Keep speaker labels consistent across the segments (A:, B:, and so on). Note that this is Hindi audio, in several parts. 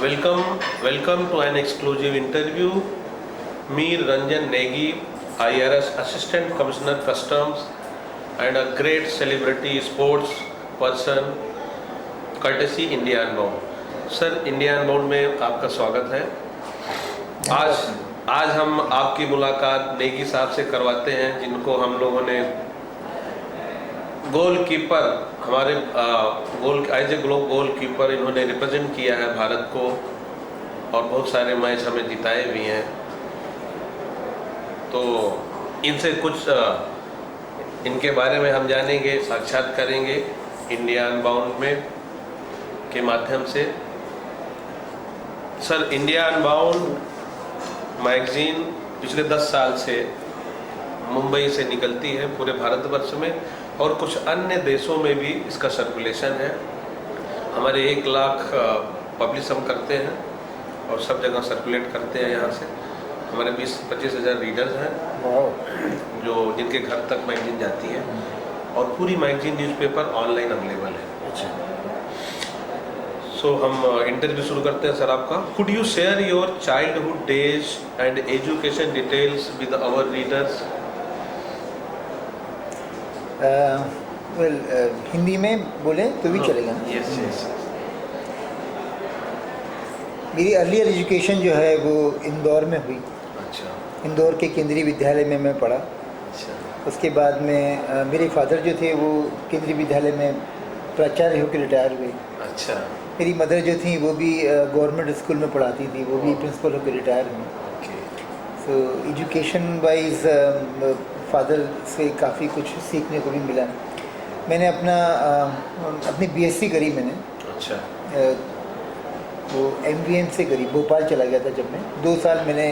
A: Welcome to an exclusive interview. Mir Ranjan Negi, IRS Assistant Commissioner Customs and a great celebrity sports person, courtesy India Unbound. Sir India unbound में आपका स्वागत है। आज हम आपकी मुलाकात नेगी साहब से करवाते हैं, जिनको हम लोगों ने गोलकीपर हमारे एज ए गोलकीपर इन्होंने रिप्रेजेंट किया है भारत को और बहुत सारे मैच हमें जिताए भी हैं। तो इनसे कुछ इनके बारे में हम जानेंगे, साक्षात करेंगे इंडिया अनबाउंड में के माध्यम से। सर, इंडिया अनबाउंड मैगजीन पिछले 10 साल से मुंबई से निकलती है पूरे भारतवर्ष में और कुछ अन्य देशों में भी इसका सर्कुलेशन है। हमारे 1 लाख पब्लिश हम करते हैं और सब जगह सर्कुलेट करते हैं। यहाँ से हमारे 20-25 हज़ार रीडर्स हैं जो जिनके घर तक मैगजीन जाती है और पूरी मैगजीन न्यूज़पेपर ऑनलाइन अवेलेबल है। अच्छा, सो हम इंटरव्यू शुरू करते हैं सर आपका। Could you share your childhood days and education details with our readers?
B: Hindi में बोले तो भी चलेगा ना?
A: यस।
B: मेरी अर्लियर एजुकेशन जो है वो इंदौर में हुई।
A: अच्छा।
B: इंदौर के केंद्रीय विद्यालय में मैं पढ़ा।
A: अच्छा।
B: उसके बाद में मेरे फादर जो थे वो केंद्रीय विद्यालय में प्राचार्य होकर रिटायर हुए।
A: अच्छा।
B: मेरी मदर जो थी वो भी गवर्नमेंट स्कूल में पढ़ाती थी, वो भी प्रिंसिपल होकर रिटायर हुई।
A: Okay.
B: So education wise father से काफ़ी कुछ सीखने को भी मिला। मैंने अपनी बीएससी करी मैंने।
A: अच्छा।
B: वो एमवीएम से करी, भोपाल चला गया था जब मैं 2 साल मैंने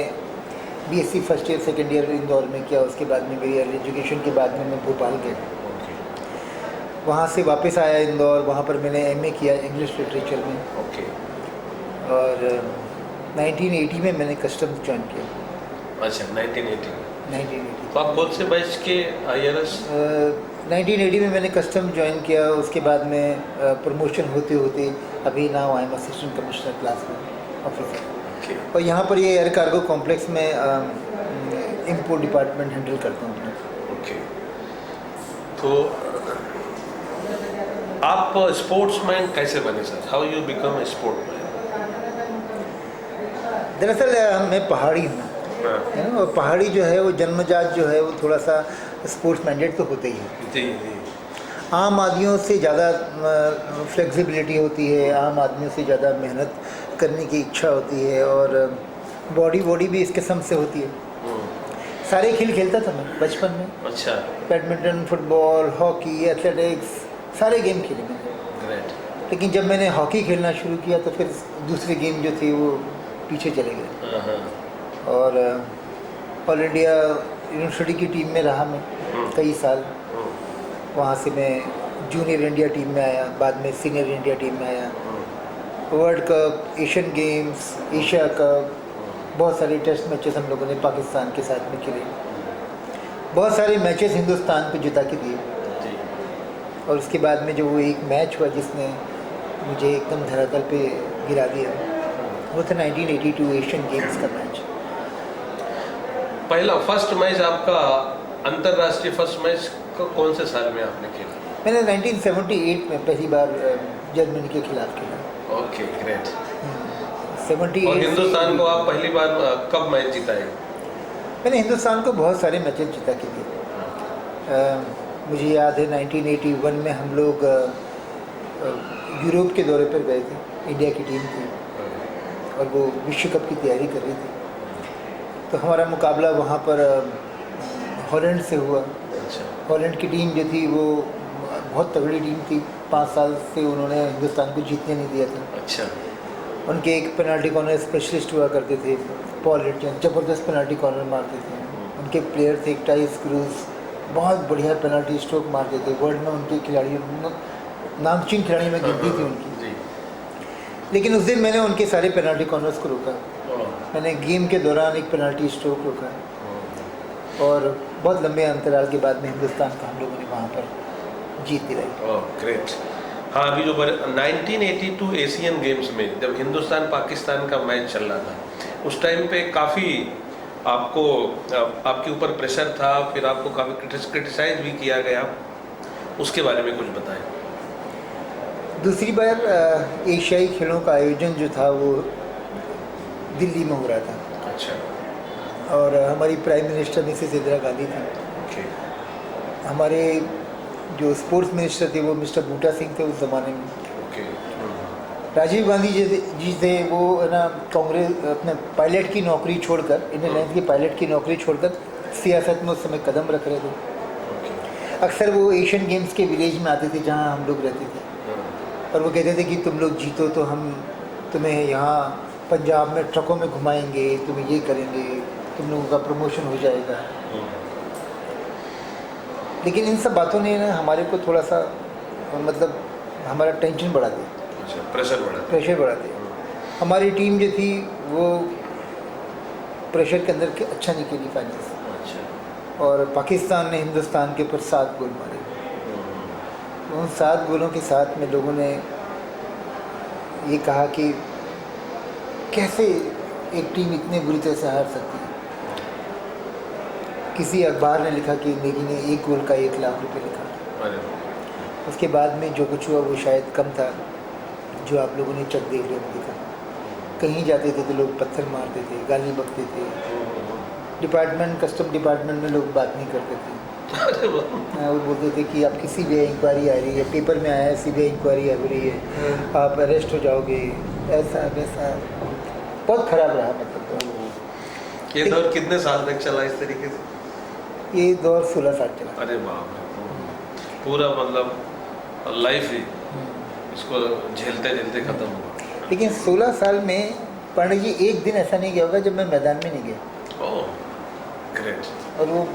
B: BSc first year second year Indore में किया। उसके बाद में मेरी एजुकेशन के बाद में मैं भोपाल गया। वहाँ से वापस आया इंदौर, वहाँ पर मैंने एमए किया इंग्लिश लिटरेचर में।
A: ओके।
B: और 1980 में मैंने कस्टम्स ज्वाइन किया।
A: अच्छा, 1980। तो आप कौन से बैच के IRS?
B: 1980 में मैंने कस्टम ज्वाइन किया। उसके बाद में प्रमोशन होते होते अभी now I am assistant commissioner class में ऑफिसर। और यहाँ पर ये एयर कार्गो कॉम्प्लेक्स में इंपोर्ट डिपार्टमेंट हैंडल करता हूँ।
A: ओके। तो आप स्पोर्ट्समैन कैसे बने sir? How you become a sportsman?
B: दरअसल मैं पहाड़ी हूँ, है ना, और पहाड़ी जो है वो जन्मजात जो है वो थोड़ा सा स्पोर्ट्स मैंडेट तो होता ही है।
A: जी।
B: आम आदमियों से ज़्यादा फ्लेक्सिबिलिटी होती है, आम आदमियों से ज़्यादा मेहनत करने की इच्छा होती है और बॉडी भी इस किस्म से होती है। सारे खेल खेलता था मैं बचपन में।
A: अच्छा।
B: बैडमिंटन, फुटबॉल, हॉकी, एथलेटिक्स, सारे गेम खेले मैंने।
A: ग्रेट।
B: लेकिन जब मैंने हॉकी खेलना शुरू किया तो फिर दूसरे गेम जो थे वो पीछे चले गए। और ऑल इंडिया यूनिवर्सिटी की टीम में रहा मैं कई साल। वहाँ से मैं जूनियर इंडिया टीम में आया, बाद में सीनियर इंडिया टीम में आया। World cup, Asian games, Asia cup, बहुत सारे टेस्ट मैचेस हम लोगों ने पाकिस्तान के साथ में खेले। बहुत सारे मैचेस हिंदुस्तान पे जिता के दिए। और उसके बाद में जो वो एक मैच हुआ जिसने मुझे एकदम धरातल पे गिरा दिया, वो था 1982 एशियन गेम्स का मैच।
A: पहला फर्स्ट मैच आपका अंतर्राष्ट्रीय फर्स्ट मैच कौन से साल में आपने खेला?
B: मैंने 1978 में पहली बार जर्मनी के खिलाफ खेला।
A: Okay, great.
B: 78।
A: और हिंदुस्तान को आप पहली बार कब मैच जिताए?
B: मैंने हिंदुस्तान को बहुत सारे मैचेस जिता के दिए। मुझे याद है 1981 में हम लोग यूरोप के दौरे पर गए थे, इंडिया की टीम थी और वो विश्व कप की तैयारी कर रही थी। तो हमारा मुकाबला वहाँ पर हॉलैंड से हुआ।
A: अच्छा।
B: हॉलैंड की टीम जो थी वो बहुत तगड़ी टीम थी। 5 साल से उन्होंने हिंदुस्तान को जीतने नहीं दिया था।
A: अच्छा।
B: उनके एक पेनल्टी कॉर्नर स्पेशलिस्ट हुआ करते थे, पॉल रिचर्ड, ज़बरदस्त पेनल्टी कॉर्नर मारते थे। उनके प्लेयर थे टाइस क्रूज, बहुत बढ़िया पेनल्टी स्ट्रोक मारते थे। वर्ल्ड में उनके खिलाड़ी नामचीन खिलाड़ी में गिनती थी उनकी। लेकिन उस दिन मैंने उनके सारे पेनल्टी कॉर्नर्स को रोका। मैंने गेम के दौरान एक पेनल्टी स्ट्रोक रोका और बहुत लंबे अंतराल के बाद में हिंदुस्तान को हम लोगों ने वहाँ पर जीत दिलाई।
A: ग्रेट। हाँ, अभी जो 1982 एशियन गेम्स में जब हिंदुस्तान पाकिस्तान का मैच चल रहा था, उस टाइम पे काफ़ी आपको आपके ऊपर प्रेशर था, फिर आपको काफ़ी क्रिटिसाइज भी किया गया, उसके बारे में कुछ बताएं।
B: दूसरी बार एशियाई खेलों का आयोजन जो था वो दिल्ली में हो रहा था।
A: अच्छा।
B: और हमारी prime minister Mrs Indira Gandhi थी।
A: ओके।
B: हमारे जो स्पोर्ट्स मिनिस्टर थे वो मिस्टर बूटा सिंह थे उस ज़माने में।
A: ओके।
B: राजीव गांधी जी थे, वो है ना कांग्रेस अपने पायलट की नौकरी छोड़कर, इंडियन एयरलाइंस की पायलट की नौकरी छोड़कर सियासत में उस समय कदम रख रहे थे। अक्सर वो एशियन गेम्स के विलेज में आते थे जहाँ हम लोग रहते थे, और वो कहते थे कि तुम लोग जीतो तो हम तुम्हें यहाँ पंजाब में ट्रकों में घुमाएंगे, तुम्हें ये करेंगे, तुम लोगों का प्रमोशन हो जाएगा। लेकिन इन सब बातों ने ना हमारे को थोड़ा सा मतलब हमारा टेंशन बढ़ा दिया।
A: अच्छा, प्रेशर बढ़ा दिया।
B: हमारी टीम जो थी वो प्रेशर के अंदर के अच्छा नहीं खेली फाइनल से।
A: अच्छा।
B: और पाकिस्तान ने हिंदुस्तान के ऊपर 7 गोल मारे। तो उन 7 गोलों के साथ में लोगों ने ये कहा कि कैसे एक टीम इतने बुरी तरह से हार सकती है। किसी अखबार ने लिखा कि नेगी ने 1 गोल का 1 लाख रुपए लिखा। उसके बाद में जो कुछ हुआ वो शायद कम था जो आप लोगों ने चक देख लिखा। कहीं जाते थे तो लोग पत्थर मारते थे, गाली बकते थे। डिपार्टमेंट कस्टम डिपार्टमेंट में लोग बात नहीं करते थे। वो बोलते थे कि आपकी सीबीआई इंक्वायरी आ रही है, पेपर में आया है सीबीआई इंक्वायरी हो रही है, आप अरेस्ट हो जाओगे, ऐसा वैसा। बहुत ख़राब रहा मतलब।
A: ये दौर कितने साल तक चला इस तरीके से?
B: ये दौर 16 साल चला।
A: अरे बाप रे, पूरा मतलब लाइफ ही इसको झेलते झेलते ख़त्म हुआ।
B: लेकिन 16 साल में पांडे जी एक दिन ऐसा नहीं गया होगा जब मैं मैदान में नहीं गया।
A: Oh great.
B: और वो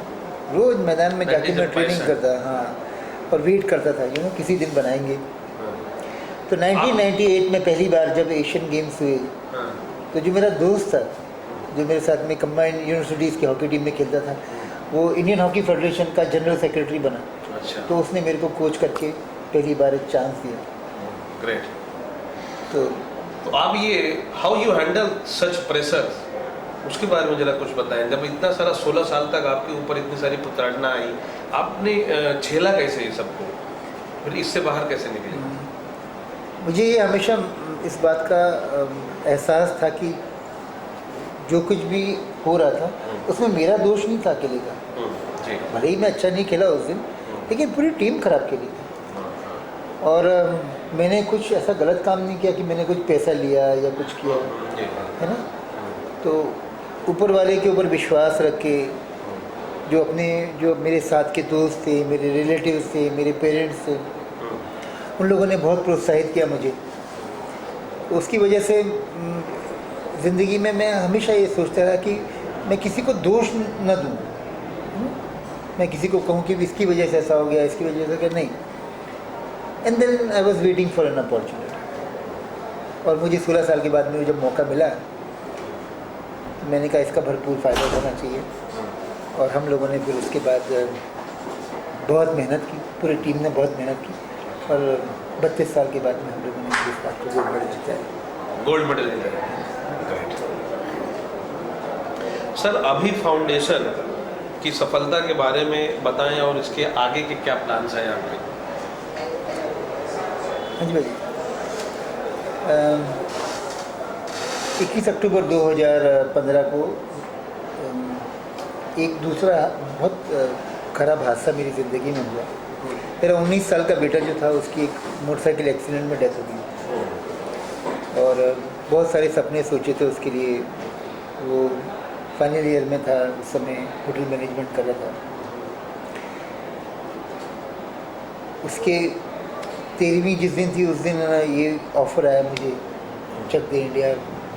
B: रोज़ मैदान में जाके मैं ट्रेनिंग करता, हाँ, और वेट करता था किसी दिन बनाएंगे। तो 1998 में पहली बार जब एशियन गेम्स हुए, तो जो मेरा दोस्त था जो मेरे साथ में कंबाइंड यूनिवर्सिटीज़ की हॉकी टीम में खेलता था, वो इंडियन हॉकी फेडरेशन का जनरल सेक्रेटरी बना।
A: अच्छा।
B: तो उसने मेरे को कोच करके पहली बार एक चांस दिया।
A: ग्रेट।
B: तो
A: आप ये how you handle such pressure, उसके बारे में जरा कुछ बताएं। जब इतना सारा 16 साल तक आपके ऊपर इतनी सारी प्रताड़ना आई, आपने झेला कैसे ये सबको, फिर इससे बाहर कैसे निकले?
B: मुझे ये हमेशा इस बात का एहसास था कि जो कुछ भी हो रहा था उसमें मेरा दोष नहीं था अकेले का।
A: जी।
B: भले ही मैं अच्छा नहीं खेला उस दिन, लेकिन पूरी टीम खराब खेली थी। और मैंने कुछ ऐसा गलत काम नहीं किया कि मैंने कुछ पैसा लिया या कुछ किया, है ना। तो ऊपर वाले के ऊपर विश्वास रख के जो मेरे साथ के दोस्त थे, मेरे रिलेटिव्स थे, मेरे पेरेंट्स थे, उन लोगों ने बहुत प्रोत्साहित किया मुझे। उसकी वजह से ज़िंदगी में मैं हमेशा ये सोचता रहा कि मैं किसी को दोष न दूँ। मैं किसी को कहूँ कि इसकी वजह से ऐसा हो गया, इसकी वजह से क्या, नहीं। And then I was waiting for an opportunity. और मुझे 16 साल के बाद में जब मौका मिला, मैंने कहा इसका भरपूर फ़ायदा होना चाहिए। और हम लोगों ने फिर उसके बाद बहुत मेहनत की, पूरी टीम ने बहुत मेहनत की, और 32 साल के बाद में हम लोगों ने इस बात को गोल्ड मेडल जीता है।
A: गोल्ड मेडल जीता है। सर, अभी फाउंडेशन की सफलता के बारे में बताएं और इसके आगे के क्या प्लान्स हैं आपके?
B: हाँ जी भाई, 21 अक्टूबर 2015 को एक दूसरा बहुत ख़राब हादसा मेरी ज़िंदगी में हुआ। मेरा 19 साल का बेटा जो था, उसकी एक मोटरसाइकिल एक्सीडेंट में डेथ हो गई। और बहुत सारे सपने सोचे थे उसके लिए। वो फाइनल ईयर में था उस समय, होटल मैनेजमेंट कर रहा था। उसके 13वीं जिस दिन थी, उस दिन ये ऑफ़र आया मुझे चक दे इंडिया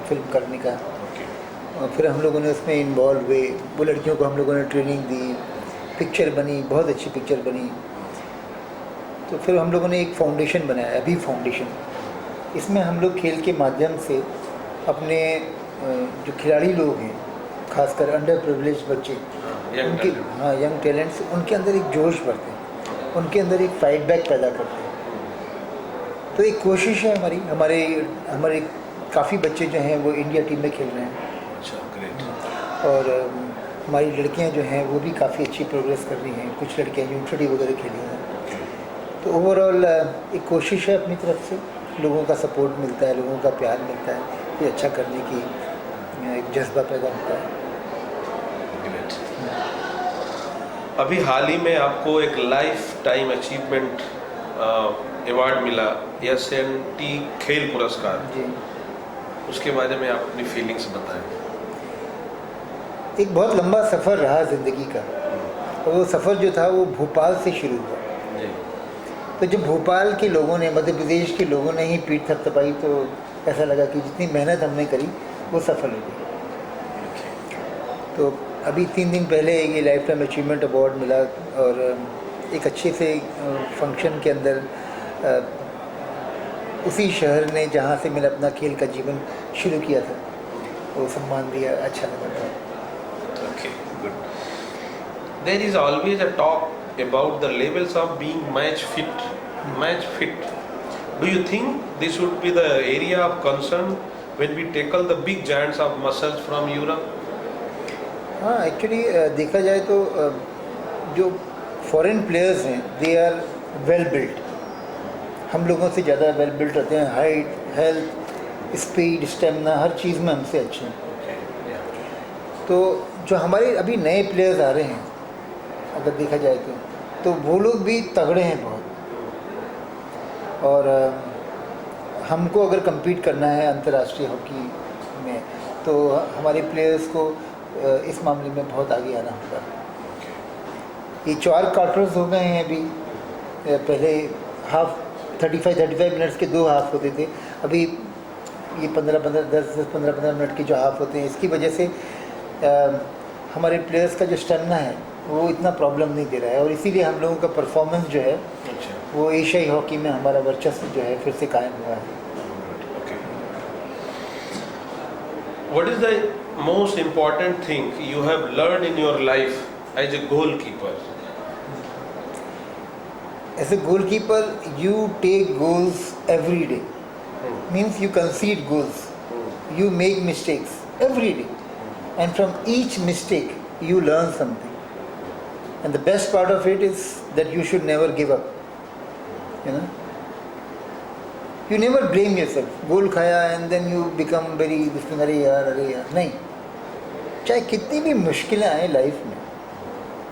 B: फिल्म करने का। और फिर हम लोगों ने उसमें इन्वॉल्व हुए। वो लड़कियों को हम लोगों ने ट्रेनिंग दी, पिक्चर बनी, बहुत अच्छी पिक्चर बनी। तो फिर हम लोगों ने एक फाउंडेशन बनाया, अभी फाउंडेशन। इसमें हम लोग खेल के माध्यम से अपने जो खिलाड़ी लोग हैं, खासकर अंडर प्रिविलेज बच्चे, उनके, हाँ, यंग टैलेंट्स, उनके अंदर एक जोश भरते हैं, उनके अंदर एक फाइट बैक पैदा करते हैं। तो एक कोशिश है हमारी, हमारे हमारे काफ़ी बच्चे जो हैं वो इंडिया टीम में खेल रहे हैं,
A: अच्छा, ग्रेट।
B: और हमारी लड़कियां जो हैं वो भी काफ़ी अच्छी प्रोग्रेस कर रही हैं, कुछ लड़कियां यूनिवर्सिटी वगैरह खेली हैं। तो ओवरऑल एक कोशिश है अपनी तरफ से, लोगों का सपोर्ट मिलता है, लोगों का प्यार मिलता है, ये अच्छा करने की एक जज्बा पैदा होता है।
A: ग्रेट। अभी हाल ही में आपको एक लाइफ टाइम अचीवमेंट अवार्ड मिला, एस&टी खेल पुरस्कार।
B: जी,
A: उसके बारे में आप अपनी फीलिंग्स बताएं।
B: एक बहुत लंबा सफ़र रहा ज़िंदगी का, और वो सफ़र जो था वो भोपाल से शुरू हुआ।
A: जी।
B: तो जब भोपाल के लोगों ने, मध्य प्रदेश के लोगों ने ही पीठ थपथपाई, तो ऐसा लगा कि जितनी मेहनत हमने करी वो सफल हो गई। तो अभी 3 दिन पहले ये लाइफ टाइम अचीवमेंट अवार्ड मिला, और एक अच्छे से फंक्शन के अंदर उसी शहर ने जहाँ से मैंने अपना खेल का जीवन शुरू किया था, वो सम्मान दिया, अच्छा लगा था।
A: Okay, good. There is always a talk about the levels of being match fit. Match fit. Do you think this would be the area of concern when we tackle the big giants of muscles from Europe?
B: हाँ, एक्चुअली देखा जाए तो जो फॉरेन प्लेयर्स हैं दे आर वेल बिल्ट, हम लोगों से ज़्यादा वेल बिल्ट रहते हैं, हाइट, हेल्थ, स्पीड, स्टेमिना, हर चीज़ में हमसे अच्छे हैं।
A: Okay, yeah.
B: तो जो हमारे अभी नए प्लेयर्स आ रहे हैं, अगर देखा जाए तो वो लोग भी तगड़े हैं बहुत, और हमको अगर compete करना है अंतर्राष्ट्रीय हॉकी में, तो हमारे प्लेयर्स को इस मामले में बहुत आगे आना होगा। ये 4 क्वार्टर्स हो गए हैं अभी, पहले हाफ 35 मिनट्स के 2 हाफ होते थे, अभी ये 10-15 मिनट के जो हाफ होते हैं, इसकी वजह से हमारे प्लेयर्स का जो स्टेमिना है वो इतना प्रॉब्लम नहीं दे रहा है, और इसीलिए हम लोगों का परफॉर्मेंस जो है
A: अच्छा।
B: वो एशियाई हॉकी में हमारा वर्चस्व जो है फिर से कायम हुआ है।
A: Okay. What is the most important thing you have learned in your life as a goalkeeper?
B: As a goalkeeper, you take goals every day. Means you concede goals. You make mistakes every day. And from each mistake, you learn something. And the best part of it is that you should never give up. You know? You never blame yourself. गोल खाया and then you become very अरे यार नहीं, चाहे कितनी भी मुश्किलें आए लाइफ में,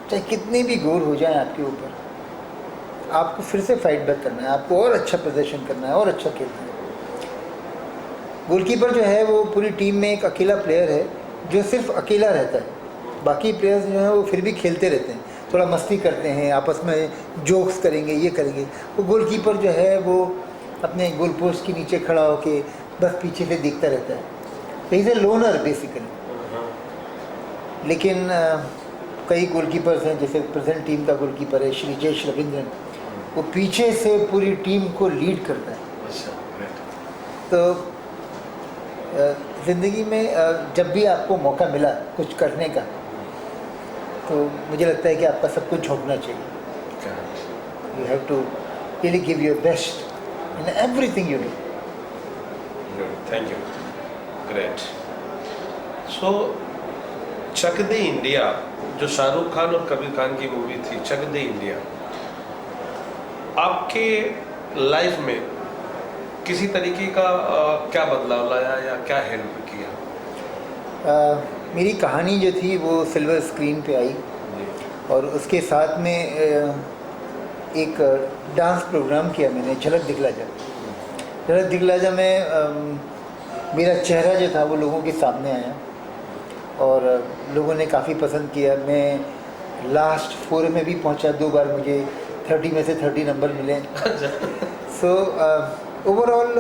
B: चाहे कितने भी गोल हो जाएं आपके ऊपर, आपको फिर से फाइट बैक करना है, आपको और अच्छा प्रदर्शन करना है और अच्छा खेलना है। गोलकीपर जो है वो पूरी टीम में एक अकेला प्लेयर है जो सिर्फ अकेला रहता है, बाकी प्लेयर्स जो हैं वो फिर भी खेलते रहते हैं, थोड़ा मस्ती करते हैं, आपस में जोक्स करेंगे, ये करेंगे। वो गोलकीपर जो है वो अपने गोल पोस्ट के नीचे खड़ा होके बस पीछे से देखता रहता है, तो इज़ ए लोनर बेसिकली। लेकिन कई गोलकीपर्स हैं, जैसे प्रेजेंट टीम का गोलकीपर है श्रीजेश रविंद्रन, वो पीछे से पूरी टीम को लीड करता है। तो ज़िंदगी में जब भी आपको मौका मिला कुछ करने का, तो मुझे लगता है कि आपका सब कुछ झोंकना चाहिए। You have to really give your best in everything you do.
A: Thank you, great. So Chak De India, जो शाहरुख खान और कबीर खान की मूवी थी चक दे इंडिया, आपके लाइफ में किसी तरीके का क्या बदलाव लाया या क्या हेल्प किया?
B: मेरी कहानी जो थी वो सिल्वर स्क्रीन पे आई, और उसके साथ में एक डांस प्रोग्राम किया मैंने, झलक दिखला जा। झलक दिखला जा में मेरा चेहरा जो था वो लोगों के सामने आया, और लोगों ने काफ़ी पसंद किया। मैं लास्ट 4 में भी पहुंचा, 2 बार मुझे 30 में से 30 नंबर मिले। सो ओवरऑल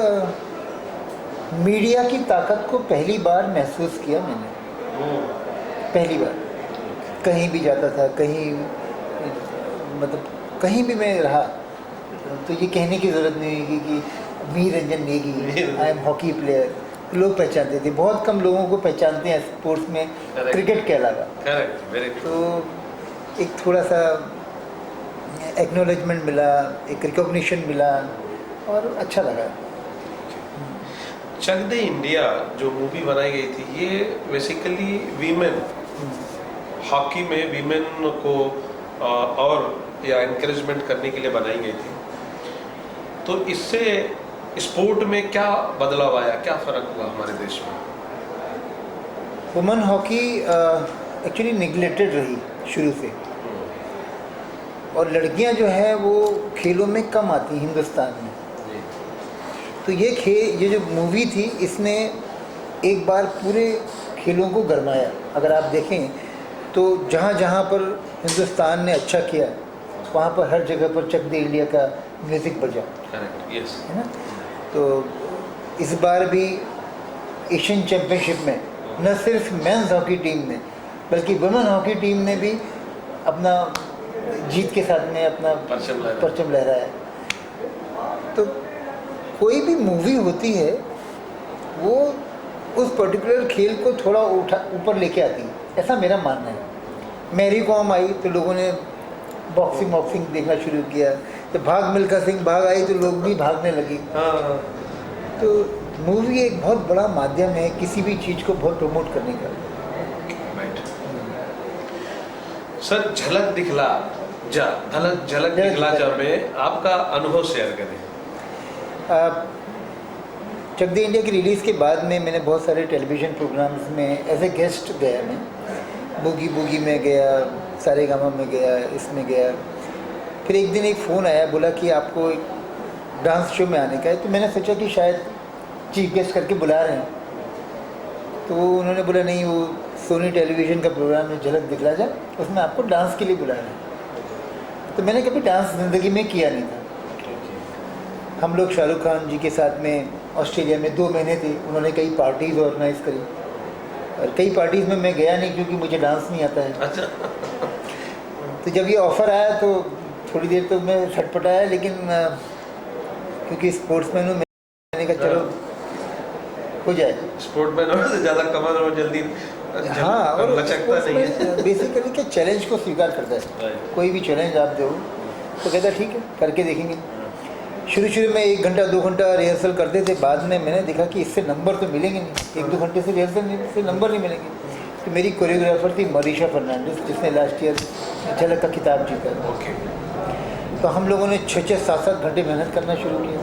B: मीडिया की ताकत को पहली बार महसूस किया मैंने, पहली बार। कहीं भी जाता था, कहीं मतलब कहीं भी मैं रहा, तो ये कहने की ज़रूरत नहीं है कि Veer Ranjan Negi I am hockey player, लोग पहचानते थे। बहुत कम लोगों को पहचानते हैं स्पोर्ट्स में क्रिकेट के अलावा। तो एक थोड़ा सा एक्नॉलेजमेंट मिला, एक रिकॉग्निशन मिला, और अच्छा लगा।
A: चक दे इंडिया जो मूवी बनाई गई थी, ये बेसिकली वीमेन हॉकी में वीमेन को और या इनकरेजमेंट करने के लिए बनाई गई थी। तो इससे स्पोर्ट में क्या बदलाव आया, क्या फ़र्क हुआ हमारे देश में?
B: वुमेन हॉकी एक्चुअली निगलेक्टेड रही शुरू से, और लड़कियां जो है वो खेलों में कम आती हैं हिंदुस्तान में। तो ये जो मूवी थी, इसने एक बार पूरे खेलों को गरमाया। अगर आप देखें तो जहाँ जहाँ पर हिंदुस्तान ने अच्छा किया, वहाँ पर हर जगह पर चक दे इंडिया का म्यूज़िक बजा,
A: यस,
B: है ना। तो इस बार भी एशियन चैम्पियनशिप में न सिर्फ मेंस हॉकी टीम ने बल्कि वुमेन हॉकी टीम ने भी अपना जीत के साथ में अपना परचम लहराया। तो कोई भी मूवी होती है वो उस पर्टिकुलर खेल को थोड़ा ऊपर लेके आती है, ऐसा मेरा मानना है। मैरी कॉम आई तो लोगों ने बॉक्सिंग देखना शुरू किया, तो भाग मिल्खा सिंह भाग आई तो लोग भी भागने लगे। तो मूवी एक बहुत बड़ा माध्यम है किसी भी चीज़ को बहुत प्रमोट करने का।
A: सर, झलक दिखला जा में आपका अनुभव शेयर करें।
B: चक दे इंडिया की रिलीज़ के बाद में मैंने बहुत सारे टेलीविज़न प्रोग्राम्स में एज ए गेस्ट गया। मैं बूगी में गया, सारेगामा में गया, इसमें गया। फिर एक दिन एक फ़ोन आया, बोला कि आपको एक डांस शो में आने का है। तो मैंने सोचा कि शायद चीफ गेस्ट करके बुला रहे हैं। तो उन्होंने बोला नहीं, वो सोनी टेलीविज़न का प्रोग्राम है झलक दिखला जा, उसमें आपको डांस के लिए बुला रहे हैं। तो मैंने कभी डांस ज़िंदगी में किया नहीं था। हम लोग शाहरुख खान जी के साथ में ऑस्ट्रेलिया में 2 महीने थे, उन्होंने कई पार्टीज़ ऑर्गेनाइज़ करी, और कई पार्टीज़ में मैं गया नहीं क्योंकि मुझे डांस नहीं आता है।
A: अच्छा।
B: तो जब ये ऑफ़र आया तो थोड़ी देर तो मैं छटपटाया, लेकिन क्योंकि स्पोर्ट्समैन हूँ, मैंने कहा चलो हो जाए।
A: स्पोर्ट्समैन से ज़्यादा कमर और जल्दी
B: हाँ, और
A: लचकता नहीं है।
B: बेसिकली क्या चैलेंज को स्वीकार करता है। कोई भी चैलेंज आप दो तो कहता ठीक है, करके देखेंगे। शुरू में 1 घंटा 2 घंटा रिहर्सल करते थे, बाद में मैंने देखा कि इससे नंबर तो मिलेंगे नहीं, 1-2 घंटे से रिहर्सल से नंबर नहीं मिलेंगे। तो मेरी कोरियोग्राफर थी मरीशा फर्नांडिस, जिसने लास्ट ईयर झलक का खिताब जीता।
A: ओके।
B: तो हम लोगों ने 6-6, 7-7 घंटे मेहनत करना शुरू किया।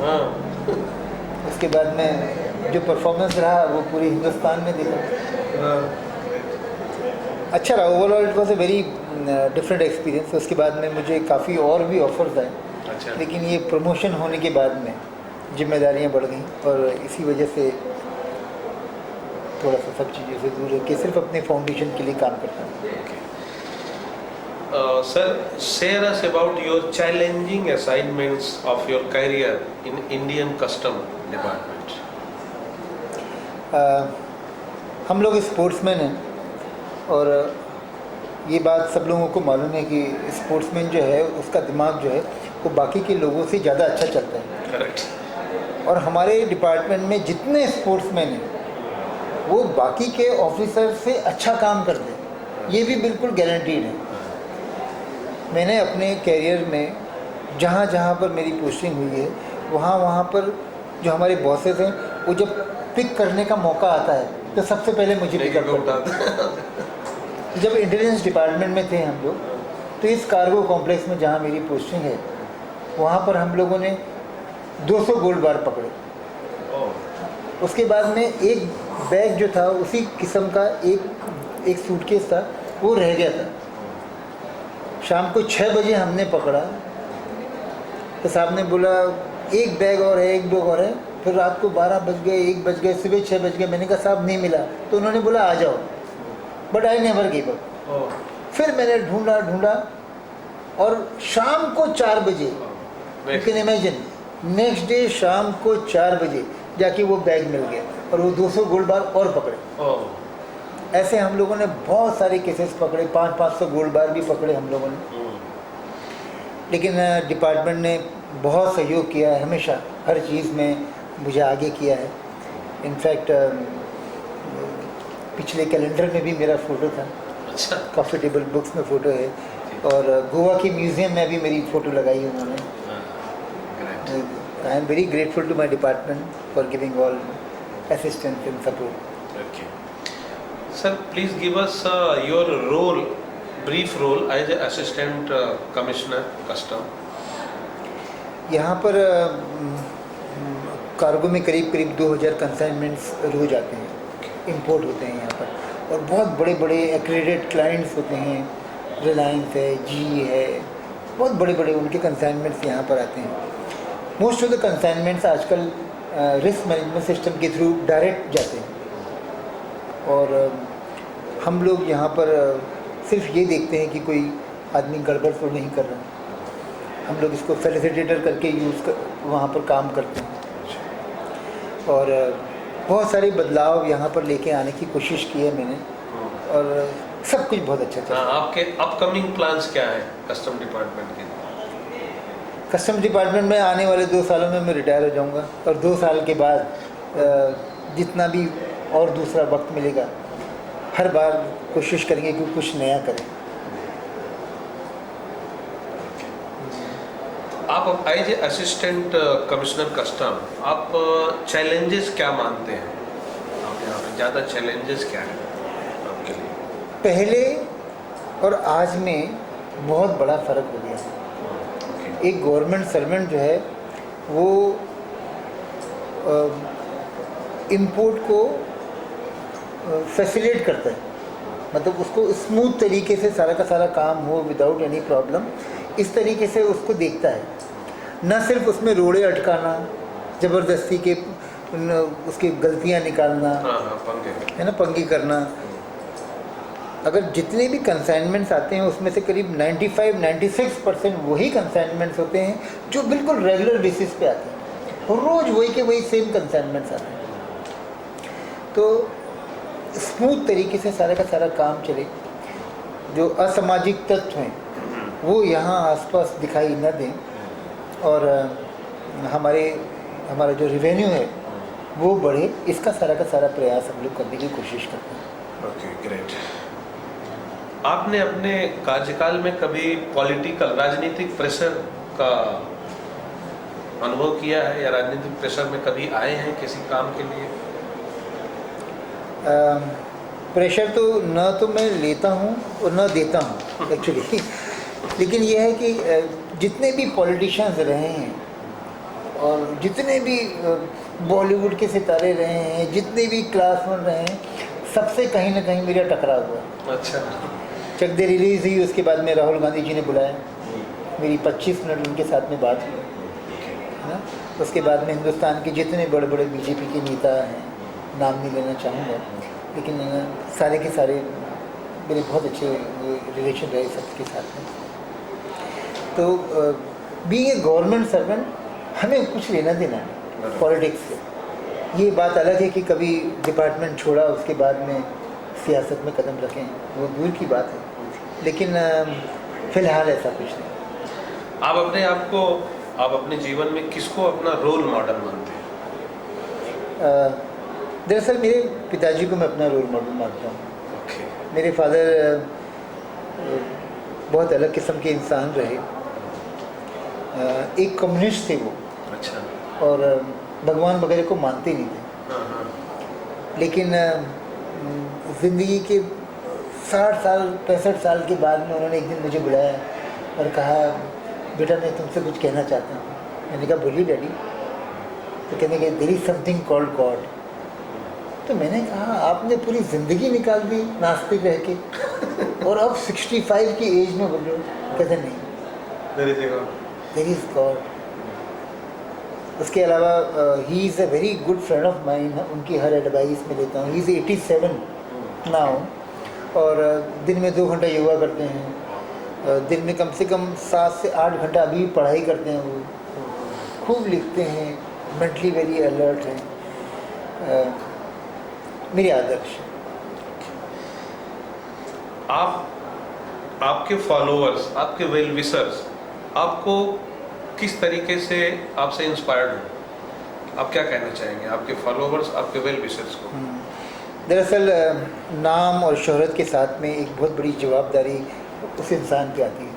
B: उसके बाद में जो परफॉर्मेंस रहा वो पूरे हिंदुस्तान में देखा। अच्छा रहा, overall it was a very different experience. उसके बाद में मुझे काफ़ी और भी ऑफर्स आए।
A: अच्छा।
B: लेकिन ये प्रमोशन होने के बाद में जिम्मेदारियां बढ़ गई, और इसी वजह से थोड़ा सा सब चीज़ों से दूर रह के सिर्फ अपने फाउंडेशन के लिए काम करता हूँ।
A: Sir, share us about your challenging assignments of your career in Indian Custom Department.
B: हम लोग स्पोर्ट्समैन हैं, और ये बात सब लोगों को मालूम है कि स्पोर्ट्समैन जो है उसका दिमाग जो है वो बाकी के लोगों से ज़्यादा अच्छा चलता है।
A: करेक्ट।
B: और हमारे डिपार्टमेंट में जितने स्पोर्ट्समैन हैं वो बाकी के ऑफिसर से अच्छा काम करते हैं, ये भी बिल्कुल गारंटीड है। मैंने अपने कैरियर में जहाँ जहाँ पर मेरी पोस्टिंग हुई है वहाँ पर जो हमारे बॉसेस हैं वो जब पिक करने का मौका आता है तो सबसे पहले मुझे पिकअप करता है। जब इंटेलिजेंस डिपार्टमेंट में थे हम लोग, तो इस कार्गो कॉम्प्लेक्स में जहाँ मेरी पोस्टिंग है वहाँ पर हम लोगों ने 200 गोल्ड बार पकड़े। उसके बाद में एक बैग जो था उसी किस्म का एक सूटकेस था, वो रह गया था। शाम को 6 बजे हमने पकड़ा तो साहब ने बोला एक बैग और है, 1 बैग और है। फिर रात को 12 बज गए, 1 बज गए, सुबह 6 बज गए। मैंने कहा साहब नहीं मिला, तो उन्होंने बोला आ जाओ, but I never give up. फिर मैंने ढूंढा और शाम को 4 बजे, you can imagine, next day शाम को 4 बजे जाके वो बैग मिल गया, और वो 200 गोल्ड बार और पकड़े। ऐसे हम लोगों ने बहुत सारे केसेस पकड़े, 500 गोल्ड बार भी पकड़े हम लोगों ने। लेकिन डिपार्टमेंट ने बहुत सहयोग किया है, हमेशा हर चीज़ में मुझे आगे किया है। इनफैक्ट पिछले कैलेंडर में भी मेरा फ़ोटो था।
A: अच्छा।
B: कॉफ़ी टेबल बुक्स में फ़ोटो है, और गोवा की म्यूज़ियम में भी मेरी फ़ोटो लगाई है उन्होंने। I am very grateful to my department for giving all assistance and support.
A: Okay. Sir, please give us your role, brief role as a assistant commissioner custom.
B: यहाँ पर कार्गो में करीब 2000 कंसाइनमेंट्स रोज आते हैं, इंपोर्ट होते हैं यहाँ पर, और बहुत बड़े बड़े एक्रेडिटेड क्लाइंट्स होते हैं, रिलायंस है, GE है, बहुत बड़े बड़े उनके कंसाइनमेंट्स यहाँ पर आते हैं. मोस्ट ऑफ द कंसाइनमेंट्स आजकल रिस्क मैनेजमेंट सिस्टम के थ्रू डायरेक्ट जाते हैं, और हम लोग यहाँ पर सिर्फ ये देखते हैं कि कोई आदमी गड़बड़ तो नहीं कर रहा. हम लोग इसको फैसिलिटेटर करके वहाँ पर काम करते हैं, और बहुत सारे बदलाव यहाँ पर लेके आने की कोशिश की है मैंने, और सब कुछ बहुत अच्छा चला.
A: आपके अपकमिंग प्लान्स क्या हैं कस्टम डिपार्टमेंट के?
B: कस्टम डिपार्टमेंट में आने वाले 2 सालों में मैं रिटायर हो जाऊंगा, और 2 साल के बाद जितना भी और दूसरा वक्त मिलेगा, हर बार कोशिश करेंगे कि कुछ नया करें.
A: आप as a assistant commissioner custom, आप चैलेंजेस क्या मानते हैं? आप यहाँ पे ज़्यादा चैलेंजेस क्या हैं आपके लिए?
B: पहले और आज में बहुत बड़ा फ़र्क हो गया है. एक गवर्नमेंट सर्वेंट जो है वो इंपोर्ट को फैसिलिटेट करता है, मतलब उसको स्मूथ तरीके से सारा का सारा काम हो विदाउट एनी प्रॉब्लम, इस तरीके से उसको देखता है. न सिर्फ उसमें रोड़े अटकाना, ज़बरदस्ती के उसकी गलतियां निकालना, है ना, पंगे करना. अगर जितने भी कंसाइनमेंट्स आते हैं उसमें से करीब 95-96% वही कंसाइनमेंट्स होते हैं जो बिल्कुल रेगुलर बेसिस पे आते हैं, और रोज़ वही के वही सेम कंसाइनमेंट्स आते हैं. तो स्मूथ तरीके से सारा का सारा काम चले, जो असामाजिक तत्व हैं वो यहाँ आसपास दिखाई न दें, और हमारा जो रेवेन्यू है वो बढ़े, इसका सारा का सारा प्रयास हम लोग करने की कोशिश करते हैं.
A: Okay, great. आपने अपने कार्यकाल में कभी पॉलिटिकल, राजनीतिक प्रेशर का अनुभव किया है, या राजनीतिक प्रेशर में कभी आए हैं किसी काम के लिए?
B: प्रेशर तो न तो मैं लेता हूँ और न देता हूँ एक्चुअली. लेकिन यह है कि जितने भी पॉलिटिशियंस रहे हैं, और जितने भी बॉलीवुड के सितारे रहे हैं, जितने भी क्लास वन रहे हैं, सबसे कहीं ना कहीं मेरा टकराव हुआ.
A: अच्छा.
B: चक दे रिलीज़ हुई, उसके बाद में राहुल गांधी जी ने बुलाया, मेरी 25 मिनट उनके साथ में बात हुई, है ना. उसके बाद में हिंदुस्तान के जितने बड़े बड़े बीजेपी के नेता हैं, नाम नहीं लेना चाहूँगा, लेकिन सारे के सारे मेरे बहुत अच्छे रिलेशन रहे सबके साथ में. तो बीइंग ए गवर्नमेंट सर्वेंट हमें कुछ लेना देना है पॉलिटिक्स से. ये बात अलग है कि कभी डिपार्टमेंट छोड़ा उसके बाद में सियासत में कदम रखें, वो दूर की बात है, लेकिन फ़िलहाल ऐसा कुछ नहीं.
A: आप अपने जीवन में किसको अपना रोल मॉडल मानते हैं?
B: दरअसल मेरे पिताजी को मैं अपना रोल मॉडल मानता हूँ.
A: Okay.
B: मेरे फादर बहुत अलग किस्म के इंसान रहे. एक कम्युनिस्ट थे वो.
A: अच्छा.
B: और भगवान वगैरह को मानते नहीं थे. लेकिन ज़िंदगी के 60 साल 65 साल के बाद में उन्होंने एक दिन मुझे बुलाया और कहा, बेटा मैं तुमसे कुछ कहना चाहता हूँ. मैंने कहा बोलिए डैडी. तो कहने के there is something called God. तो मैंने कहा आपने पूरी ज़िंदगी निकाल दी नास्तिक रह के, और अब 65 की एज में बोल रहे हो. कहते नहीं, देयर इज़ गॉड. उसके अलावा he is a very good friend of mine. उनकी हर एडवाइस में लेता हूँ. ही इज़ 87 नाउ, और दिन में 2 घंटा योगा करते हैं, दिन में कम से कम 7 से 8 घंटा अभी भी पढ़ाई करते हैं. वो खूब लिखते हैं, मेंटली वेरी अलर्ट हैं. मेरे आदर्श.
A: आपके फॉलोअर्स, आपके वेल विशर्स आपको किस तरीके से आपसे इंस्पायर्ड हो? आप क्या कहना चाहेंगे आपके फॉलोअर्स, आपके वेल विशर्स को?
B: दरअसल नाम और शोहरत के साथ में एक बहुत बड़ी जवाबदारी उस इंसान पे आती है.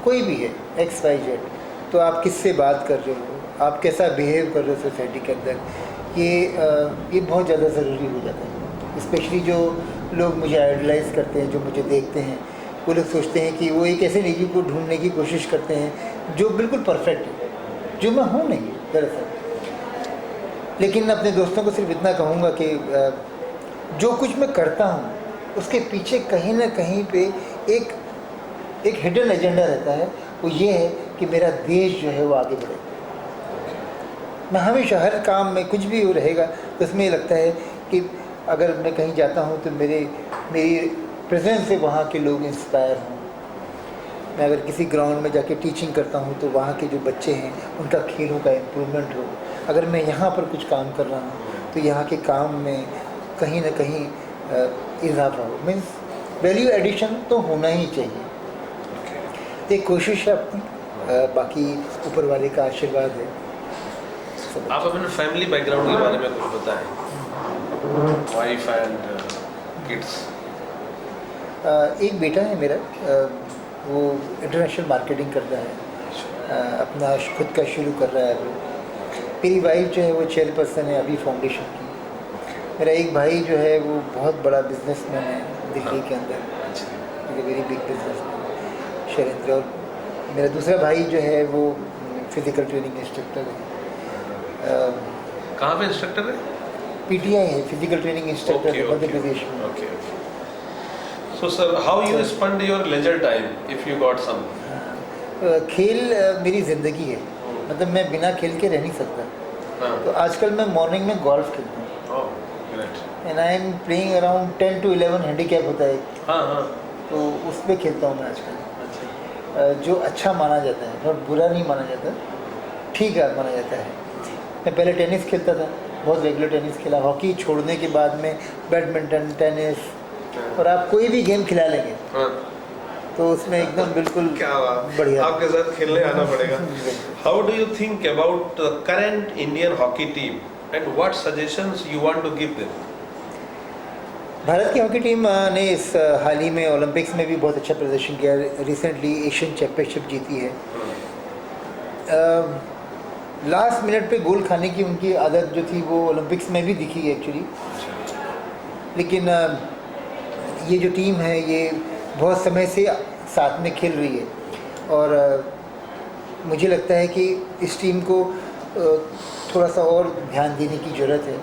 B: कोई भी है, XYZ. तो आप किससे बात कर रहे हो, आप कैसा बिहेव कर रहे हो सोसाइटी के अंदर, ये बहुत ज़्यादा ज़रूरी हो जाता है। स्पेशली जो लोग मुझे आइडलाइज़ करते हैं, जो मुझे देखते हैं, वो लोग सोचते हैं कि वो एक ऐसे निजी को ढूंढने की कोशिश करते हैं जो बिल्कुल परफेक्ट है, जो मैं हूँ नहीं दरअसल। लेकिन अपने दोस्तों को सिर्फ इतना कहूँगा कि जो कुछ मैं करता हूँ उसके पीछे कहीं ना कहीं पे एक हिडन एजेंडा रहता है। वो ये है कि मेरा देश जो है वो आगे बढ़े। मैं हमेशा हर काम में कुछ भी हो रहेगा तो उसमें ये लगता है कि अगर मैं कहीं जाता हूँ तो मेरी प्रेजेंस से वहाँ के लोग इंस्पायर हों। मैं अगर किसी ग्राउंड में जाके टीचिंग करता हूँ तो वहाँ के जो बच्चे हैं उनका खेलों का इम्प्रूवमेंट हो। अगर मैं यहाँ पर कुछ काम कर रहा हूँ तो यहाँ के काम में कहीं ना कहीं इजाफा हो। मीन्स वैल्यू एडिशन तो होना ही चाहिए। एक कोशिश है अपनी, बाकी ऊपर वाले का आशीर्वाद है।
A: आप अपने फैमिली बैकग्राउंड के बारे में कुछ बताएं। Wife and kids.
B: एक बेटा है मेरा, वो इंटरनेशनल मार्केटिंग करता है, अपना खुद का शुरू कर रहा है वो। मेरी वाइफ जो है वो चेयरपर्सन है अभी फाउंडेशन की। मेरा एक भाई जो है वो बहुत बड़ा बिजनेसमैन है दिल्ली के अंदर, वेरी बिग बिजनेसमैन, शैलेंद्र। और मेरा दूसरा भाई जो है वो फिज़िकल ट्रेनिंग इंस्ट्रक्टर है।
A: कहाँ पे इंस्ट्रक्टर है?
B: पीटीआई है, physical training instructor Madhya Pradesh में।
A: Okay. So sir, how you spend your leisure time if you got some?
B: खेल मेरी ज़िंदगी है, मतलब मैं बिना खेल के रह नहीं सकता। तो आजकल मैं मॉर्निंग में गोल्फ खेलता हूँ and I am playing around 10 to 11 handicap होता है।
A: हाँ।
B: तो उस पर खेलता हूँ मैं आजकल। जो अच्छा माना जाता है, बहुत बुरा नहीं माना जाता, ठीक है माना जाता है। मैं पहले टेनिस खेलता था, बहुत रेगुलर टेनिस खेला। हॉकी छोड़ने के बाद में बैडमिंटन, टेनिस, और आप कोई भी गेम खिला लेंगे तो उसमें एकदम बिल्कुल
A: क्या बात,
B: बढ़िया।
A: आपके साथ खेलने आना पड़ेगा। How do you think about the current Indian hockey team and what suggestions you want to give them?
B: Bharat की हॉकी टीम ने इस हाल ही में ओलंपिक्स में भी बहुत अच्छा प्रदर्शन किया। रिसेंटली एशियन चैम्पियनशिप जीती है। लास्ट मिनट पे गोल खाने की उनकी आदत जो थी वो ओलंपिक्स में भी दिखी है एक्चुअली। लेकिन ये जो टीम है ये बहुत समय से साथ में खेल रही है और मुझे लगता है कि इस टीम को थोड़ा सा और ध्यान देने की ज़रूरत है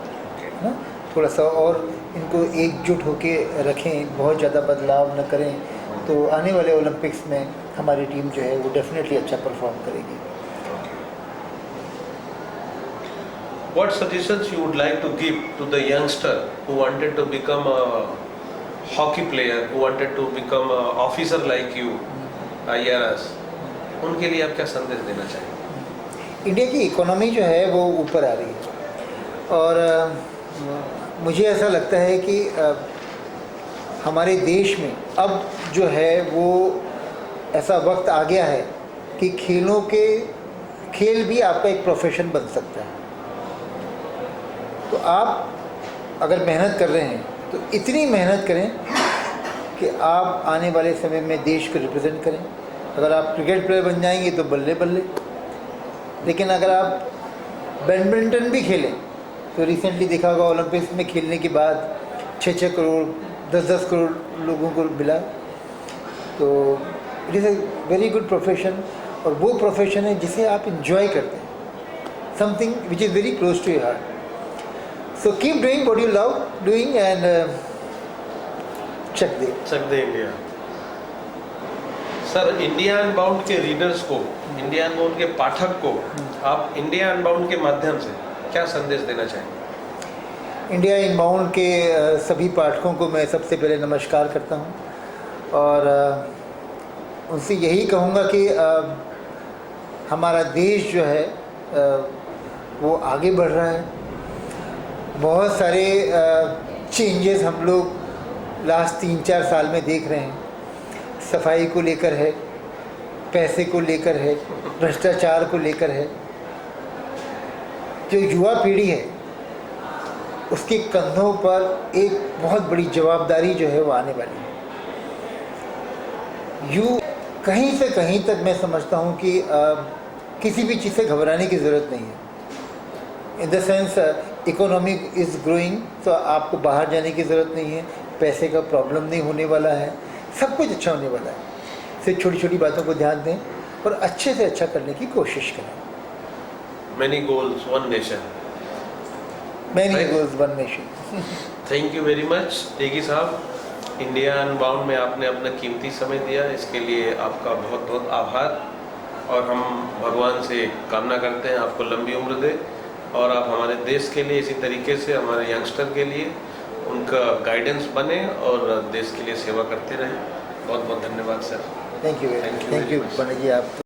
B: ना, थोड़ा सा और इनको एकजुट होके रखें, बहुत ज़्यादा बदलाव न करें, तो आने वाले ओलंपिक्स में हमारी टीम जो है वो डेफिनेटली अच्छा परफॉर्म करेगी।
A: What suggestions you would like to give to the youngster who wanted to become a hockey player, who wanted to become a officer like you, IRS? उनके लिए आप क्या संदेश देना चाहिए?
B: इंडिया की इकोनॉमी जो है वो ऊपर आ रही है और मुझे ऐसा लगता है कि हमारे देश में अब जो है वो ऐसा वक्त आ गया है कि खेल भी आपका एक प्रोफेशन बन सकता है। तो आप अगर मेहनत कर रहे हैं तो इतनी मेहनत करें कि आप आने वाले समय में देश को रिप्रेजेंट करें। अगर आप क्रिकेट प्लेयर बन जाएंगे तो बल्ले बल्ले, लेकिन अगर आप बैडमिंटन भी खेलें तो रिसेंटली देखा होगा ओलंपिक्स में खेलने के बाद 6-6 करोड़ 10-10 करोड़ लोगों को मिला। तो it is a very good profession और वो प्रोफेशन है जिसे आप इंजॉय करते हैं, something which is very close to your heart. So keep doing what you love doing and check the
A: India. Sir, India unbound के रीडर्स को, इंडिया अनबाउंड के पाठक को आप इंडिया अनबाउंड के माध्यम से क्या संदेश देना चाहेंगे?
B: इंडिया अनबाउंड के सभी पाठकों को मैं सबसे पहले नमस्कार करता हूं और उनसे यही कहूँगा कि हमारा देश जो है वो आगे बढ़ रहा है। बहुत सारे चेंजेस हम लोग लास्ट 3-4 साल में देख रहे हैं। सफाई को लेकर है, पैसे को लेकर है, भ्रष्टाचार को लेकर है। जो युवा पीढ़ी है उसके कंधों पर एक बहुत बड़ी जवाबदारी जो है वो आने वाली है। कहीं से कहीं तक मैं समझता हूँ कि किसी भी चीज़ से घबराने की ज़रूरत नहीं है। In the sense economy is growing, तो आपको बाहर जाने की ज़रूरत नहीं है, पैसे का प्रॉब्लम नहीं होने वाला है, सब कुछ अच्छा होने वाला है। सिर्फ छोटी छोटी बातों को ध्यान दें और अच्छे से अच्छा करने की कोशिश करें।
A: Many goals, one nation.
B: Many
A: Right.
B: Goals one nation.
A: Thank you very much Tegi साहब, इंडिया अनबाउंड में आपने अपना कीमती समय दिया, इसके लिए आपका बहुत बहुत आभार। और हम भगवान से कामना करते हैं आपको लंबी उम्र दे, और आप हमारे देश के लिए इसी तरीके से हमारे यंगस्टर के लिए उनका गाइडेंस बने और देश के लिए सेवा करते रहें। बहुत बहुत धन्यवाद sir.
B: Thank you
A: Thank you
B: thank
A: very
B: you
A: much.
B: बने जी आप।